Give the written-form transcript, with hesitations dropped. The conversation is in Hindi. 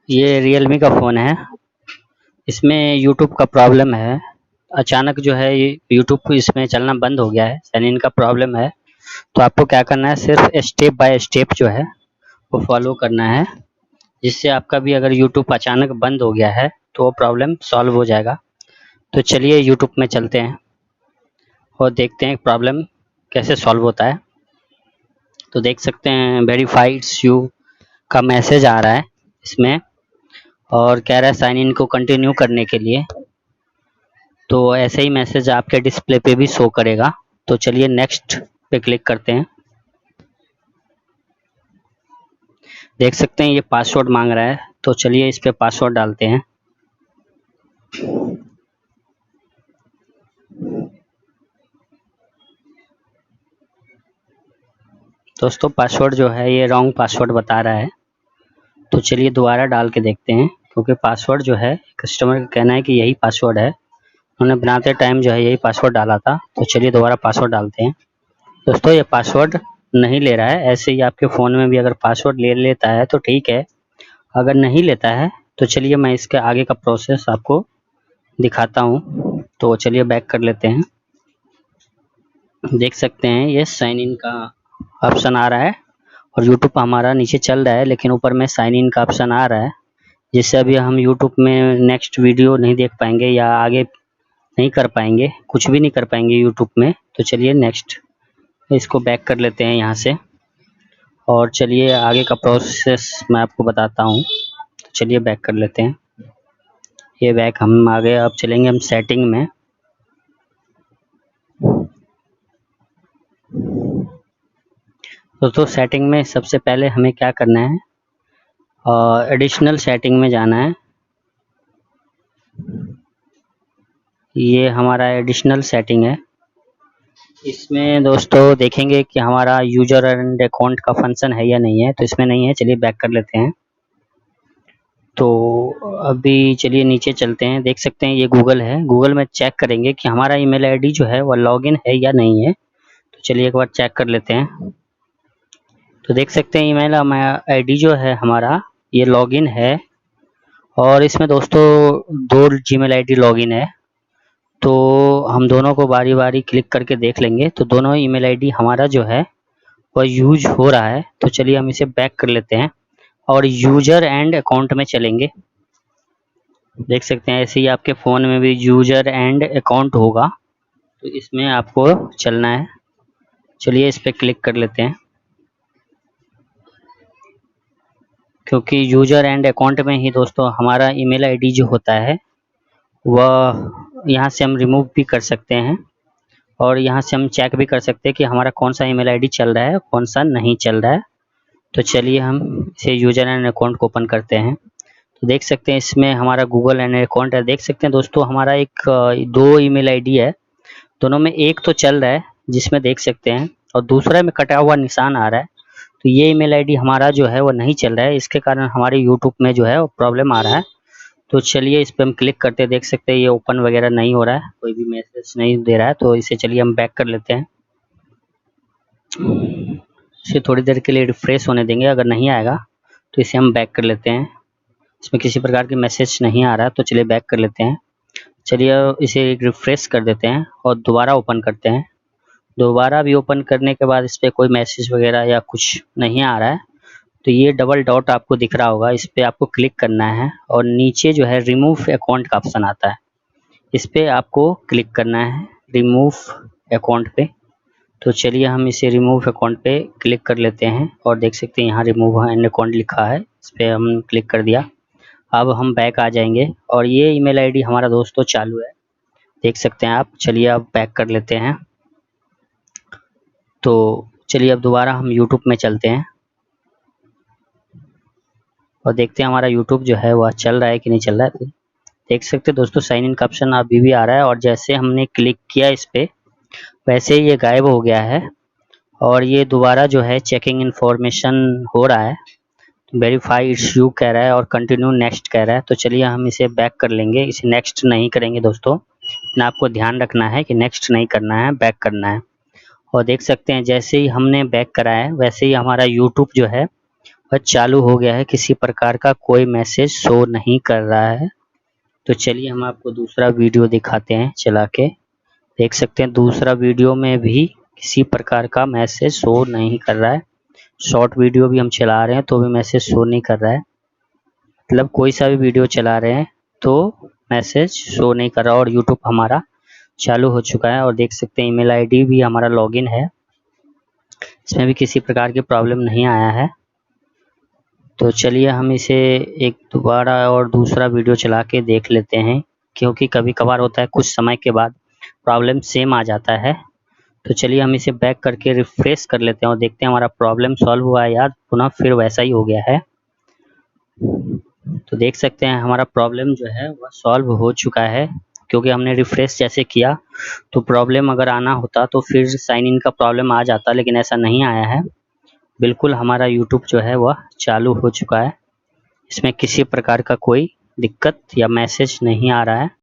ये रियलमी का फ़ोन है। इसमें यूट्यूब का प्रॉब्लम है। अचानक जो है ये यूट्यूब इसमें चलना बंद हो गया है, साइन इन का प्रॉब्लम है। तो आपको क्या करना है, सिर्फ स्टेप बाय स्टेप जो है वो फॉलो करना है, जिससे आपका भी अगर यूट्यूब अचानक बंद हो गया है तो वो प्रॉब्लम सॉल्व हो जाएगा। तो चलिए यूट्यूब में चलते हैं और देखते हैं प्रॉब्लम कैसे सॉल्व होता है। तो देख सकते हैं वेरीफाइड्स यू का मैसेज आ रहा है इसमें, और कह रहा है साइन इन को कंटिन्यू करने के लिए। तो ऐसे ही मैसेज आपके डिस्प्ले पे भी शो करेगा। तो चलिए नेक्स्ट पे क्लिक करते हैं। देख सकते हैं ये पासवर्ड मांग रहा है, तो चलिए इस पे पासवर्ड डालते हैं। दोस्तों पासवर्ड जो है ये रॉन्ग पासवर्ड बता रहा है, तो चलिए दोबारा डाल के देखते हैं, क्योंकि पासवर्ड जो है कस्टमर का कहना है कि यही पासवर्ड है, उन्होंने बनाते टाइम जो है यही पासवर्ड डाला था। तो चलिए दोबारा पासवर्ड डालते हैं। दोस्तों ये पासवर्ड नहीं ले रहा है। ऐसे ही आपके फ़ोन में भी अगर पासवर्ड ले लेता है तो ठीक है, अगर नहीं लेता है तो चलिए मैं इसके आगे का प्रोसेस आपको दिखाता हूँ। तो चलिए बैक कर लेते हैं। देख सकते हैं ये साइन इन का ऑप्शन आ रहा है और यूट्यूब हमारा नीचे चल रहा है, लेकिन ऊपर में साइन इन का ऑप्शन आ रहा है, जिससे अभी हम यूट्यूब में नेक्स्ट वीडियो नहीं देख पाएंगे या आगे नहीं कर पाएंगे, कुछ भी नहीं कर पाएंगे यूट्यूब में। तो चलिए नेक्स्ट इसको बैक कर लेते हैं यहाँ से, और चलिए आगे का प्रोसेस मैं आपको बताता हूँ। तो चलिए बैक कर लेते हैं। ये बैक हम आ गए, अब चलेंगे हम सेटिंग में। दोस्तों सेटिंग में सबसे पहले हमें क्या करना है, एडिशनल सेटिंग में जाना है। ये हमारा एडिशनल सेटिंग है। इसमें दोस्तों देखेंगे कि हमारा यूजर एंड अकाउंट का फंक्शन है या नहीं है, तो इसमें नहीं है। चलिए बैक कर लेते हैं। तो अभी चलिए नीचे चलते हैं। देख सकते हैं ये गूगल है, गूगल में चेक करेंगे कि हमारा ईमेल आईडी जो है वह लॉगिन है या नहीं है। तो चलिए एक बार चेक कर लेते हैं। तो देख सकते हैं ईमेल आईडी जो है हमारा ये लॉगिन है, और इसमें दोस्तों 2 जीमेल आईडी लॉगिन है। तो हम दोनों को बारी बारी क्लिक करके देख लेंगे। तो दोनों ईमेल आईडी हमारा जो है वह यूज हो रहा है। तो चलिए हम इसे बैक कर लेते हैं और यूजर एंड अकाउंट में चलेंगे। देख सकते हैं ऐसे ही आपके फ़ोन में भी यूजर एंड अकाउंट होगा, तो इसमें आपको चलना है। चलिए इस पर क्लिक कर लेते हैं, क्योंकि यूजर एंड अकाउंट में ही दोस्तों हमारा ईमेल आईडी जो होता है वह यहाँ से हम रिमूव भी कर सकते हैं, और यहाँ से हम चेक भी कर सकते हैं कि हमारा कौन सा ईमेल आईडी चल रहा है कौन सा नहीं चल रहा है। तो चलिए हम इसे यूजर एंड अकाउंट को ओपन करते हैं। तो देख सकते हैं इसमें हमारा गूगल एंड अकाउंट है। देख सकते हैं दोस्तों हमारा एक 2 ईमेल आईडी है, दोनों में एक तो चल रहा है जिसमें देख सकते हैं, और दूसरा में कटा हुआ निशान आ रहा है। तो ये ईमेल आईडी हमारा जो है वो नहीं चल रहा है, इसके कारण हमारे यूट्यूब में जो है वो प्रॉब्लम आ रहा है। तो चलिए इस पर हम क्लिक करते हैं। देख सकते हैं ये ओपन वगैरह नहीं हो रहा है, कोई भी मैसेज नहीं दे रहा है। तो इसे चलिए हम बैक कर लेते हैं। इसे थोड़ी देर के लिए रिफ्रेश होने देंगे, अगर नहीं आएगा तो इसे हम बैक कर लेते हैं। इसमें किसी प्रकार की मैसेज नहीं आ रहा, तो चलिए बैक कर लेते हैं। चलिए इसे रिफ्रेश कर देते हैं और दोबारा ओपन करते हैं। दोबारा भी ओपन करने के बाद इस पर कोई मैसेज वगैरह या कुछ नहीं आ रहा है। तो ये डबल डॉट आपको दिख रहा होगा, इस पर आपको क्लिक करना है और नीचे जो है रिमूव अकाउंट का ऑप्शन आता है, इस पर आपको क्लिक करना है रिमूव अकाउंट पे। तो चलिए हम इसे रिमूव अकाउंट पे क्लिक कर लेते हैं, और देख सकते हैं यहाँ रिमूव एन अकाउंट लिखा है, इस पर हम क्लिक कर दिया। अब हम बैक आ जाएंगे और ये ईमेल आईडी हमारा दोस्तों चालू है, देख सकते हैं आप। चलिए अब बैक कर लेते हैं। तो चलिए अब दोबारा हम यूट्यूब में चलते हैं और देखते हैं हमारा यूट्यूब जो है वह चल रहा है कि नहीं चल रहा है। देख सकते हैं दोस्तों साइन इन का ऑप्शन अभी भी आ रहा है, और जैसे हमने क्लिक किया इस पर वैसे ही ये गायब हो गया है, और ये दोबारा जो है चेकिंग इन्फॉर्मेशन हो रहा है। वेरीफाई इट्स यू कह रहा है और कंटिन्यू नेक्स्ट कह रहा है। तो चलिए हम इसे बैक कर लेंगे, इसे नेक्स्ट नहीं करेंगे दोस्तों, ना आपको ध्यान रखना है कि नेक्स्ट नहीं करना है, बैक करना है। और देख सकते हैं जैसे ही हमने बैक करा है वैसे ही हमारा यूट्यूब जो है वह चालू हो गया है, किसी प्रकार का कोई मैसेज शो नहीं कर रहा है। तो चलिए हम आपको दूसरा वीडियो दिखाते हैं चला के। देख सकते हैं दूसरा वीडियो में भी किसी प्रकार का मैसेज शो नहीं कर रहा है। शॉर्ट वीडियो भी हम चला रहे हैं तो भी मैसेज शो नहीं कर रहा है। मतलब कोई सा भी वीडियो चला रहे हैं तो मैसेज शो नहीं कर रहा और यूट्यूब हमारा चालू हो चुका है। और देख सकते हैं ईमेल आईडी भी हमारा लॉगिन है, इसमें भी किसी प्रकार की प्रॉब्लम नहीं आया है। तो चलिए हम इसे एक दोबारा और दूसरा वीडियो चला के देख लेते हैं, क्योंकि कभी कभार होता है कुछ समय के बाद प्रॉब्लम सेम आ जाता है। तो चलिए हम इसे बैक करके रिफ्रेश कर लेते हैं और देखते हैं हमारा प्रॉब्लम सॉल्व हुआ है या पुनः फिर वैसा ही हो गया है। तो देख सकते हैं हमारा प्रॉब्लम जो है वह सॉल्व हो चुका है, क्योंकि हमने रिफ्रेश जैसे किया तो प्रॉब्लम अगर आना होता तो फिर साइन इन का प्रॉब्लम आ जाता, लेकिन ऐसा नहीं आया है। बिल्कुल हमारा यूट्यूब जो है वह चालू हो चुका है, इसमें किसी प्रकार का कोई दिक्कत या मैसेज नहीं आ रहा है।